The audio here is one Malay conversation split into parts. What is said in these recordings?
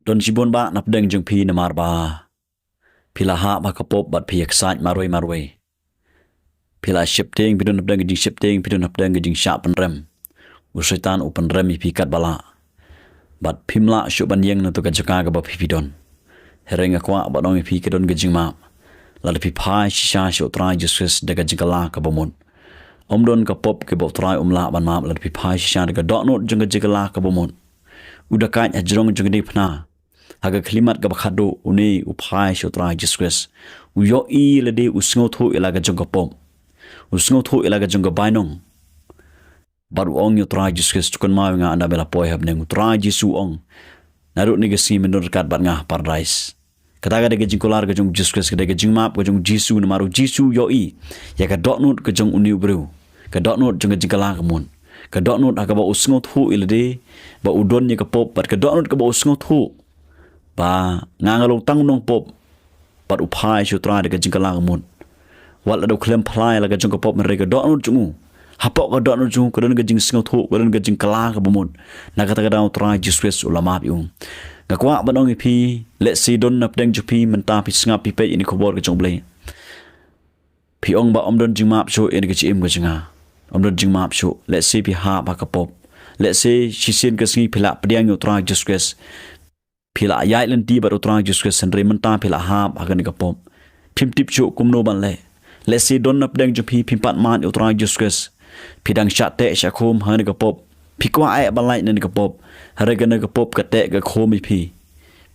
Don sibon ba napdeng jeng pi namar ba. Pila ha ba kapop bat pi excited marwe. Pila shifting bidon napdeng jeng shifting bidon napdeng jeng sharp rem. Usyaitan open rem pi kat bala. Bat pimla syuk ban yeng nutu kajaka ba pi bidon. Hereng akwa ba dong pi kedon gejing ma. Lada pi pai shisha syuk try Jesus daga jengala ka bomon. Don kapop ke bo try la ban ma lada pi pai shisha daga doknot jeng jengala ka bomon. Udah kain ajrong jeng di pna. Haga kalimat ka bakado uni upai syutra Jesus. Uyo I lede usngotu ilaga jeng kapop. Usngotu ilaga jeng bainong. Baru ong yutra Jesus tukun mau nga anda bela poi habneng utra Jesu ong. Narut ni gesi menurut bat ngah paradise. Kataga de gejing kolar gejong Jesus ke de gejing map gejong Jesu namaru Jesu yo I. Ya ka doknot gejong uni ubru. Ka doknot jeng gejing kala kemun. Ka doknot aga ba usngotu ilade ba udon ni kapop bat ka doknot ka ba usngotu. Ba ngangalong tang nong pop pat upai syutra de gejing kala kemun. Wat la do klem plai la gejong kapop mereka doknot jungu. Hapok ka doknot jungu ka don gejing sngotu ka don gejing kala kemun. Na kata ka daw tra Jesus ulama yung. Ngakwa ba nong ipi let's see don napdeng jupi menta pi sngap pi pe ini kobor gejong blai. Pi ong ba don jing map syo ini gejim gejinga. Don jing map syo let's see pi ha ba kapop. Let's say sisin ka sngi pila pediang yo tra Jesus. Pila ayat lenti baru terang Jesus sendiri mentah pila hab akan kapop. Pim tip syuk kumno ban le. Lesi don napdeng jupi pimpat mat yo terang Jesus. Pidang syate syakum han kapop. Pikwa ayat balai nan kapop. Harga nan kapop kate ga khomi pi.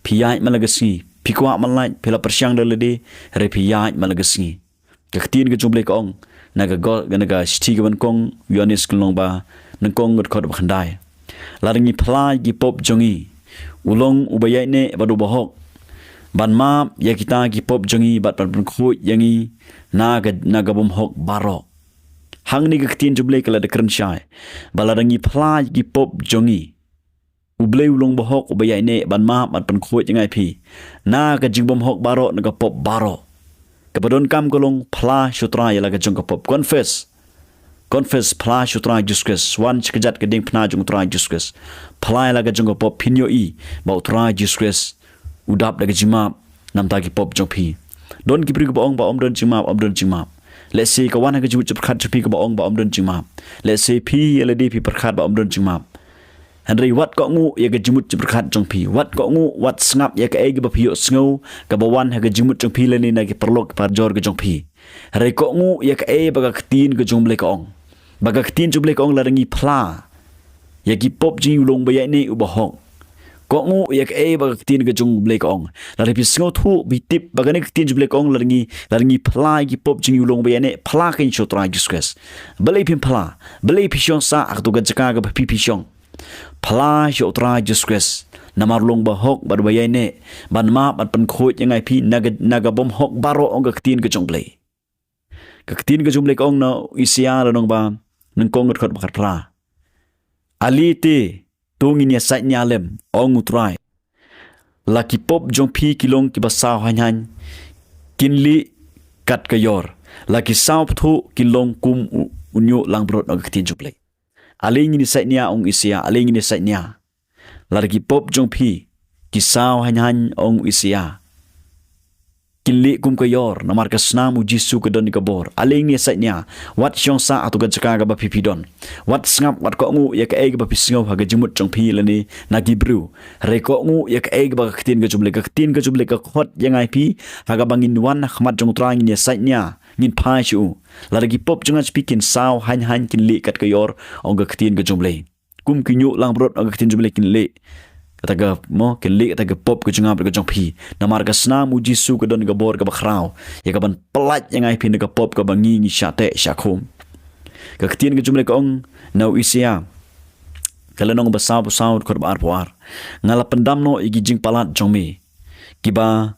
Piyai malagasi. Pikwa malai pila persyang dalade hari piyai malagasi. Kaktin ke jumble ka ong naga gol naga stiga ban kong yonis kulong ba nang kong khod bakhandai. Laringi phla gi pop jongi. Ulong ubayai ne badu bahok ban map ya kita ki pop jangi bat pan khu yangi naga bom hok baro hang ni gaktin juble kala de kren shai balarangi phla ki pop jangi ublei ulong bahok ubayai ne ban map bat pan khu yangai pi naga jingbom hok baro naga pop baro kapadon kam golong phla sutra ya laga jong pop confess phla sutra Jesus wan chikjat keding phna jong tra Jesus phla laga jong pop pinyo I ba tra Jesus udap daga jima nam ta ki pop jong pi don ki pri ko ong ba don jima let's say ka wan ha jut prakhat pi ko ong ba don jima let's say pi led pi prakhat ba don jima Henry wat ko ngu ya ga jimut prakhat jong pi wat ko ngu wat snap ya ka e ba pi sngo ka ba wan ha ga jimut jong pi le ni na ki perlok par jor ga jong pi Henry ko ngu ya ka e ba ga ktin ga jong ble ka ong bagaktin juble ka ong larangi phla yaki pop ji ulong ba ne ubahong ko ngu yak e bagaktin ga jung ble ka ong lari pi sngo thu bi tip bagane ktin juble ka ong larangi phla yaki pop ji ulong ba ne phla kin chotra Jesus balai pi phla balai pi shong sa ak tu ga jaka ga pi shong phla chotra Jesus namar long ba hok ba ba ne ban ma ban pan khoi yangai pi naga bom hok baro ong ga ktin ga jung ble kaktin ga jung ble ka ong na isia la nong ba nang kong khot bakar phla ali te tungin ya sait nyalem ong utrai laki pop jong pi kilong ki basaw hanyan kinli kat kayor laki saw thu kilong kum unyo lang brot og tin juple ali ni sait nya ong isia ali ni sait nya laki pop jong pi ki saw hanyan ong isia kinli kum kayor namar ka snamu Jesu ka don kabor aling ni sa nya wat syong sa atu ga jaka ga ba pipidon wat ngap wat ko ngu ya ka e ga ba pisngo ha ga jimut jong pi lani na gibru re ko ngu ya ka e ga ba ktin ga juble ka khot yangai pi ha ga bangin wan khmat jong trang ni sa nya ngin phai chu la gi pop jong speaking saw han kinli kat kayor ong ga ktin ga juble kum kinyu lang brot ong ga ktin juble kinli kataga mo kinli kataga pop ke jungap ke jong pi namar ka snamu Jesu ke don ga bor ka bakrau ya ka ban pelat yang ai pi ga pop ka bangi ni syate syakum ka ktin ke jumle ka ong nau isia kala nong basaw ko bar puar ngala pendam no igi jing palat jong mi kiba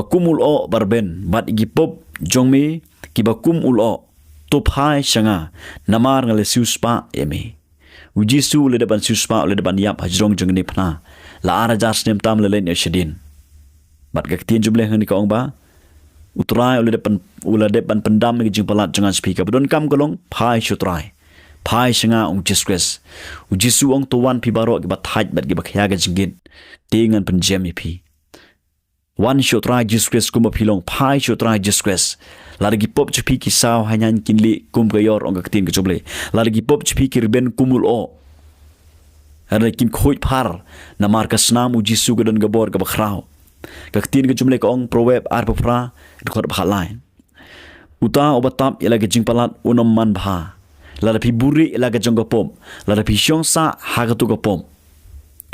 kumul o barben bat igi pop jong mi kiba kumul o top hai shanga namar ngale siuspa emi Ujisu le depan suspa le depan yap hajrong jong ni phna la ara jas nem tam le len yashidin bat ka tin jumle ngani ka ong ba utrai le depan pendam ni jing palat jangan speaker don kam golong phai shutrai pai sanga Jesus Christ Jesu ong tuan pi baro ki bathaj bat ki bakhya ga jingit tingan penjem pi wan shotrai Jesus Christ kum philong pai shotrai Jesus Christ largi pop chpi ki saw hanyan kinli kum ga yor ong ga tin ga joble largi pop chpi ki riben kumul o ana kim khoi phar na marka snam Jesu ga don ga bor ga bakhrao ga tin ga jumle ka ong proverb ar phra khot bha line uta obatap ila ga jingpalat unom man bha la pi buri ila ga jong ga pom la pi syong sa ha ga tu ga pom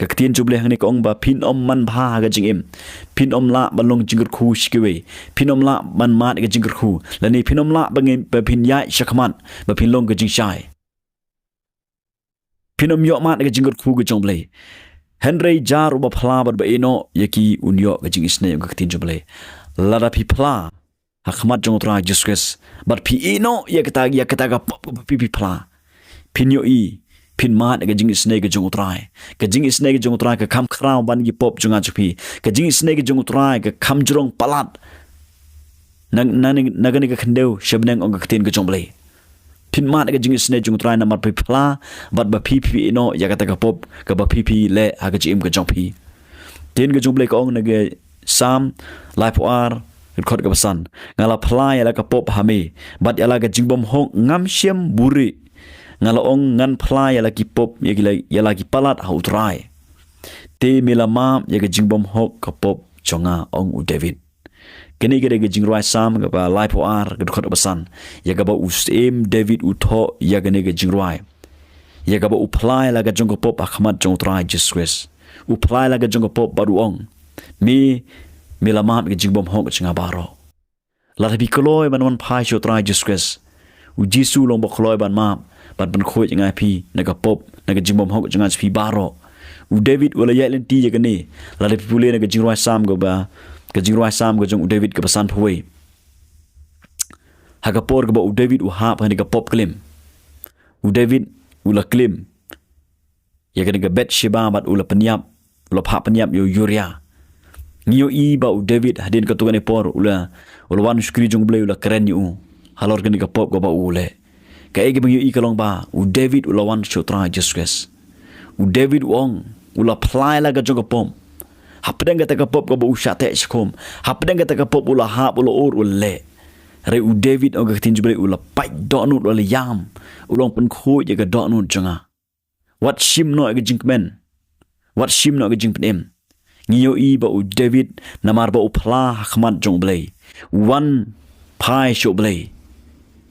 ka tin juble hang ni ka ong ba pin om man bha ha ga jing im pin om la balong jingr khu shkiwe pin om la man mat ga jingr khu la ni pin om la bangin ba pin ya shakman ba pin long ga jing shai pin om yo mat ga jingr khu ga jong ble Henry jar ba phla ba eno yaki unyo ga jing isne ga tin juble la pi phla Hakmat jong tra Jesus but pi ino ya kata ga pi phla pin yo I pin mat ga jing isne ga jong tra ga jing isne ga jong tra ga kham khrao ban gi pop jonga chupi ga jing isne ga jong tra ga kham jrong palat nagani ga khandeu shabneng ong ga tin ga jong ble pin mat ga jing isne jong tra na mat pi phla but ba pi ino ya kata ga pop ga ba pi le ha ga jim ga jong pi tin ga jong ble ka ong na ga sam life war khot ga basan ngala phla ya la ka pop hame bat ya la ga jingbom hong ngam shem buri ngala ong ngan phla ya la ki pop ya la ki palat ha utrai te milama ya ga jingbom hok ka pop chonga ong u David kini ga jingroi sam ga ba life ar ga khot basan ya ga ba usem David u tho ya ga ne ga jingroi ya ga ba u phla ya la ga jong pop akhmat jong trai Jesus u phla ya la ga jong pop baru ong Milamat ke jingbom hong chinga baro la bi kloi ban wan phai cho trai Jesus u Jesu long bo kloi ban ma ban khoi ngai pi na ga pop na ga jingbom hong chinga pi baro u David wala ya len ti ya gane la bi pule na ga jingroi sam go ba ga jingroi sam go jong u David ka pasan phoi ha ga por ga ba u David u ha pa ni ga pop klim u David u la klim ya ga bet shiba bat u la penyap u la pha penyap yo yuria Ngiyo I ba u David hadin ka tugan ipor ula wan skri jong ble ula keren yu halor gani ka pop go ba ule ka ege bang yu I kalong ba u David ula wan shotra Jesus u David wong ula plai la ga jong pom hapdeng ka pop go ba u shate shkom hapdeng ka pop ula hap ula or ule re u David og tin jble ula pai donut ula yam ulong pen kho ye ga donut jonga what shim no ga jinkmen what shim no ga jinkpen Ngiyo I ba u David namar ba u phla hakmat jong blay wan pai sho blay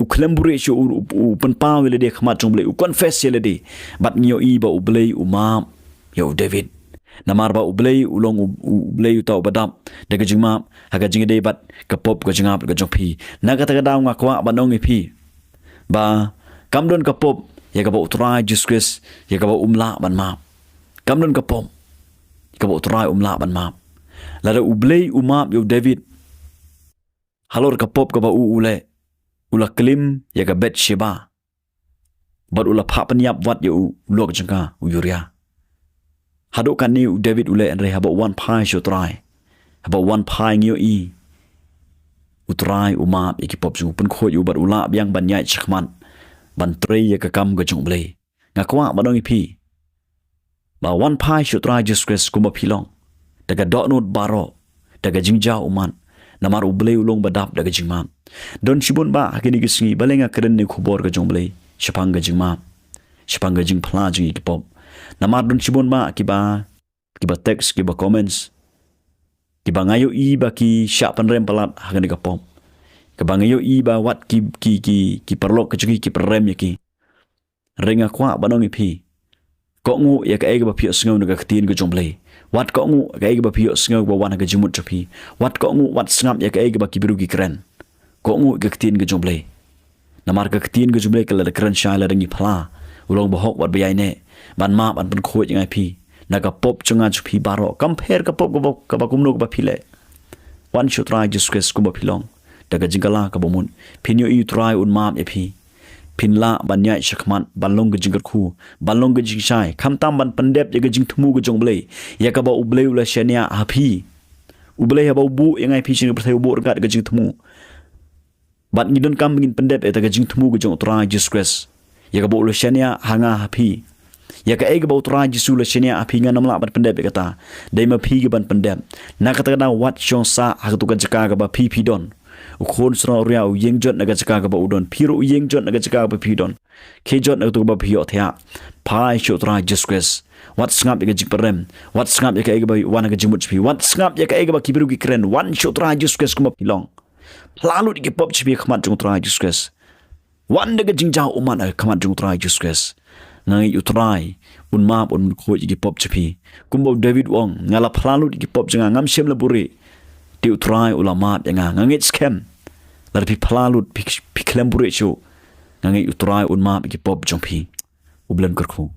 u klembure sho u pen pa wele de khmat jong blay u confess yele de but ngiyo I ba u blay u ma yo David namar ba u blay u long u blay u taw badap de ga jingma ha ga jing de bat ka pop ga jingap ga jong pi na ga ta ga daw nga kwa ba nong I pi ba kamdon ka pop ya ga ba u try Jesus ya ga ba umla ban ma kamdon ka pop ka bo try umla ban map la da ublei umap yo David halor ka pop ka ba ule ula klim ya ka bet sheba but ula pha panyap wat yo lok janga u yuria hado kan ni u David ule en re haba one pai sho try haba one pai ngyo I u try umap iki pop jung pen kho yo but ula byang ban nyai chakman ban tre ya ka kam ga jung blei ngakwa ba dong pi ba wan pai sho try Jesus kuma philong daga donut baro daga jingja uman namar ublei ulong badap daga jingma don chibun ba hakini gisngi balenga kren ni khubor ga jonglei shapang ga jingma shapang ga jing phla jing ki pop namar don chibun ba kiba text kiba comments kiba ngayo I ba ki sha panrem palat hakini ga pop kiba ngayo I ba wat ki perlok ke ki perrem ki renga kwa banong pi ko ngu ya ka ega ba phi sngo ga tin ga jomble wat ko ngu ga ega ba phi sngo ba wan ga jimut chapi wat ko ngu wat snap ya ka ega ba kibiru gi kren ko ngu ga tin ga jomble na mar ga tin ga jomble ka la kren sha la ringi phla ulong ba hok wat ba yai ne ban ma ban pen khoi ngai phi na ga pop chunga chapi baro compare ka pop ka ba kumno ba phile one should try just quest kuma philong daga jingala ka bomun phinyo I try un mam e phi Pinla banyai shakman balong ge jingar khu balong ge jingshai khamtam ban pandep ye ge jing thumu ge jongle yakaba uble ula shania api uble haba ubu engai phi sing prthai ubu gat ge jing thumu bat ngidon kam ngin pandep eta ge jing thumu ge jong tra Jesus Christ ya ka bolu shania hanga hapi ya ka ega bau tra jisu le shania api nga namla ban pendep kata dai ma phi ga ban pendep na kata na wat shon sa ha tu ka jaka ga ba phi don u khon sra ria u yeng jot na ga jaka ga ba udon phiru u yeng jot na ga jaka ba phi don ke jot na tu ba phi othya pai sho tra jiskes wat ngap ya jik parem wat ngap ya ka ega ba wana ga jimut phi wat ngap ya ka ega ba kibiru ki kren wan sho tra jiskes kuma pilong lalu di pop chbi khmat jung tra jiskes wan de ga jingjao uman khmat jung tra jiskes ngai utrai un map un khoi gi pop chpi kumbo David Wong ngala phalalu gi pop janga ngam shem laburi ti utrai ulama janga ngangit scam lar pi phalalu pi klemburi chu ngai utrai un map gi pop jongpi ublan kerkhu